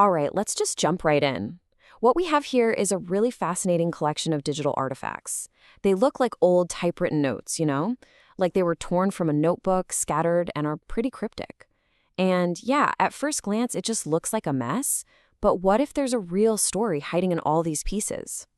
All right, let's just jump right in. What we have here is a really fascinating collection of digital artifacts. They look like old typewritten notes, like they were torn from a notebook, scattered, and are pretty cryptic. And yeah, at first glance, it just looks like a mess. But what if there's a real story hiding in all these pieces?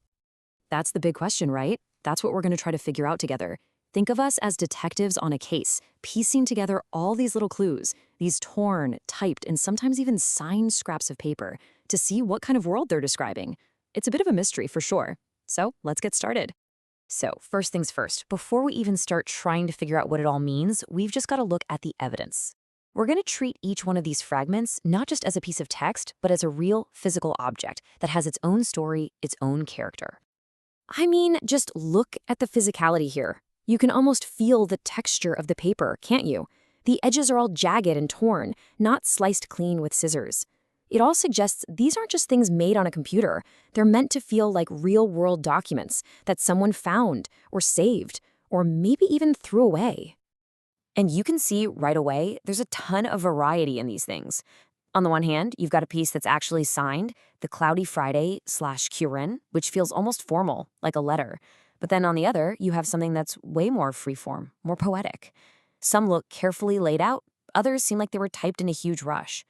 That's the big question, right? That's what we're going to try to figure out together. Think of us as detectives on a case, piecing together all these little clues, these torn, typed, and sometimes even signed scraps of paper, to see what kind of world they're describing. It's a bit of a mystery for sure. So let's get started. So first things first, before we even start trying to figure out what it all means, we've just got to look at the evidence. We're going to treat each one of these fragments not just as a piece of text, but as a real physical object that has its own story, its own character. I mean, just look at the physicality here. You can almost feel the texture of the paper, can't you? The edges are all jagged and torn, not sliced clean with scissors. It all suggests these aren't just things made on a computer. They're meant to feel like real-world documents that someone found or saved or maybe even threw away. And you can see right away there's a ton of variety in these things. On the one hand, you've got a piece that's actually signed, the Cloudy Friday/Kieran, which feels almost formal, like a letter. But then on the other, you have something that's way more freeform, more poetic. Some look carefully laid out, others seem like they were typed in a huge rush.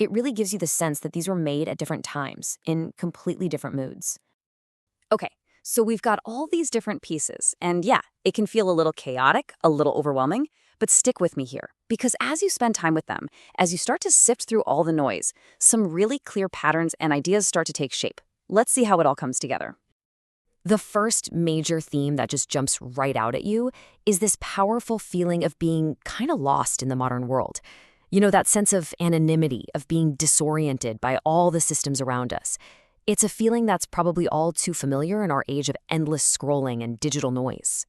It really gives you the sense that these were made at different times, in completely different moods. Okay, so we've got all these different pieces, and yeah, it can feel a little chaotic, a little overwhelming, but stick with me here, because as you spend time with them, as you start to sift through all the noise, some really clear patterns and ideas start to take shape. Let's see how it all comes together. The first major theme that just jumps right out at you is this powerful feeling of being kind of lost in the modern world. You know, that sense of anonymity, of being disoriented by all the systems around us. It's a feeling that's probably all too familiar in our age of endless scrolling and digital noise.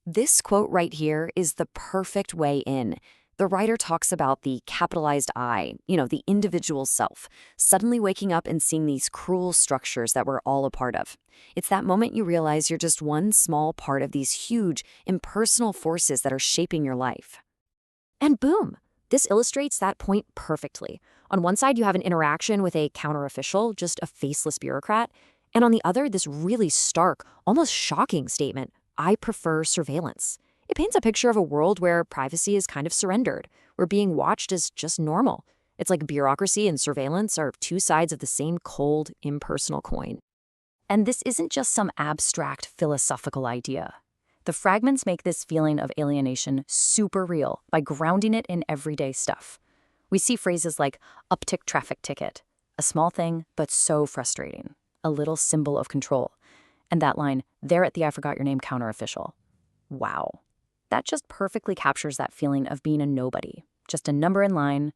This quote right here is the perfect way in. The writer talks about the capitalized I, the individual self, suddenly waking up and seeing these cruel structures that we're all a part of. It's that moment you realize you're just one small part of these huge, impersonal forces that are shaping your life. And boom! This illustrates that point perfectly. On one side, you have an interaction with a counter-official, just a faceless bureaucrat, and on the other, this really stark, almost shocking statement, I prefer surveillance. It paints a picture of a world where privacy is kind of surrendered, where being watched is just normal. It's like bureaucracy and surveillance are two sides of the same cold, impersonal coin. And this isn't just some abstract philosophical idea. The fragments make this feeling of alienation super real by grounding it in everyday stuff. We see phrases like uptick traffic ticket, a small thing but so frustrating, a little symbol of control. And that line, there at the I forgot your name counter official. Wow. That just perfectly captures that feeling of being a nobody, just a number in line.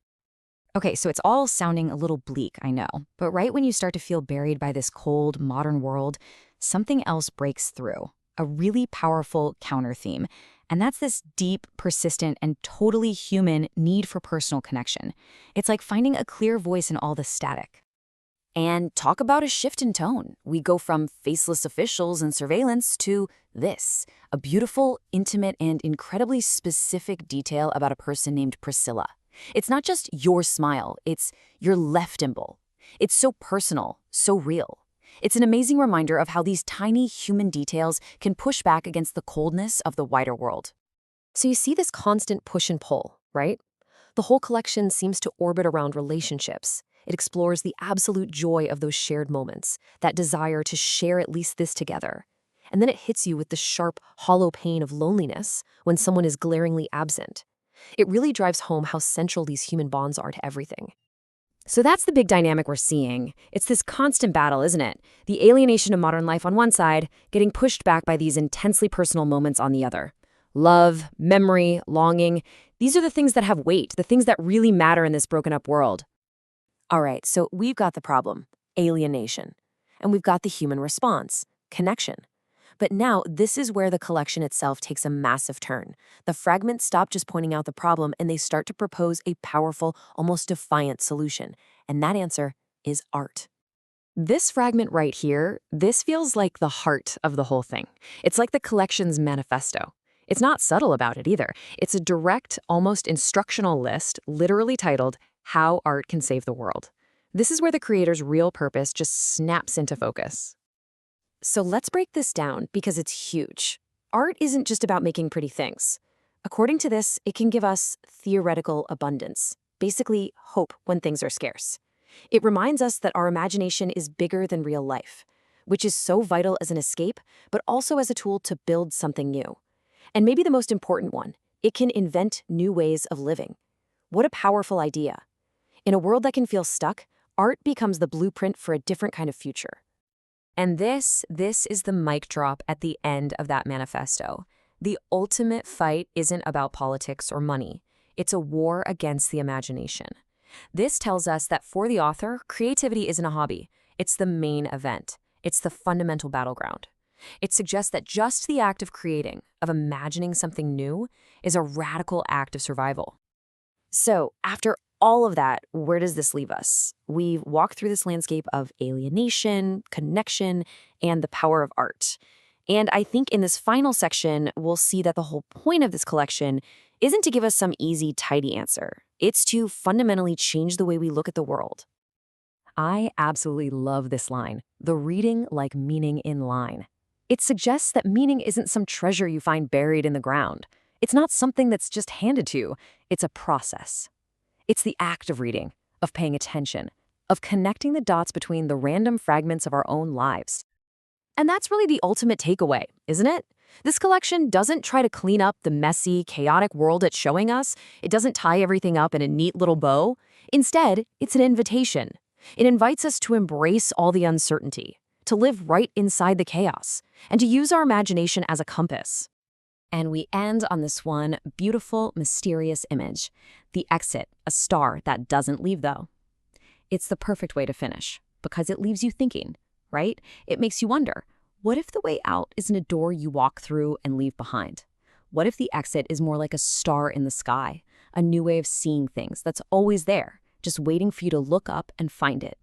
Okay, so it's all sounding a little bleak, I know, but right when you start to feel buried by this cold, modern world, something else breaks through. A really powerful counter theme, and that's this deep, persistent, and totally human need for personal connection. It's like finding a clear voice in all the static. And talk about a shift in tone. We go from faceless officials and surveillance to this, a beautiful, intimate, and incredibly specific detail about a person named Priscilla. It's not just your smile, it's your left dimple. It's so personal, so real. It's an amazing reminder of how these tiny human details can push back against the coldness of the wider world. So you see this constant push and pull, right? The whole collection seems to orbit around relationships. It explores the absolute joy of those shared moments, that desire to share at least this together. And then it hits you with the sharp, hollow pain of loneliness when someone is glaringly absent. It really drives home how central these human bonds are to everything. So that's the big dynamic we're seeing. It's this constant battle, isn't it? The alienation of modern life on one side, getting pushed back by these intensely personal moments on the other. Love, memory, longing, these are the things that have weight, the things that really matter in this broken up world. All right, so we've got the problem, alienation. And we've got the human response, connection. But now, this is where the collection itself takes a massive turn. The fragments stop just pointing out the problem and they start to propose a powerful, almost defiant solution. And that answer is art. This fragment right here, this feels like the heart of the whole thing. It's like the collection's manifesto. It's not subtle about it either. It's a direct, almost instructional list, literally titled, How Art Can Save the World. This is where the creator's real purpose just snaps into focus. So let's break this down because it's huge. Art isn't just about making pretty things. According to this, it can give us theoretical abundance, basically hope when things are scarce. It reminds us that our imagination is bigger than real life, which is so vital as an escape, but also as a tool to build something new. And maybe the most important one, it can invent new ways of living. What a powerful idea. In a world that can feel stuck, art becomes the blueprint for a different kind of future. And this is the mic drop at the end of that manifesto. The ultimate fight isn't about politics or money. It's a war against the imagination. This tells us that for the author, creativity isn't a hobby. It's the main event. It's the fundamental battleground. It suggests that just the act of creating, of imagining something new, is a radical act of survival. So, after all of that, where does this leave us? We've walked through this landscape of alienation, connection, and the power of art. And I think in this final section, we'll see that the whole point of this collection isn't to give us some easy, tidy answer. It's to fundamentally change the way we look at the world. I absolutely love this line, the reading like meaning in line. It suggests that meaning isn't some treasure you find buried in the ground. It's not something that's just handed to you. It's a process. It's the act of reading, of paying attention, of connecting the dots between the random fragments of our own lives. And that's really the ultimate takeaway, isn't it? This collection doesn't try to clean up the messy, chaotic world it's showing us. It doesn't tie everything up in a neat little bow. Instead, it's an invitation. It invites us to embrace all the uncertainty, to live right inside the chaos, and to use our imagination as a compass. And we end on this one beautiful, mysterious image. The exit, a star that doesn't leave, though. It's the perfect way to finish, because it leaves you thinking, right? It makes you wonder, what if the way out isn't a door you walk through and leave behind? What if the exit is more like a star in the sky, a new way of seeing things that's always there, just waiting for you to look up and find it?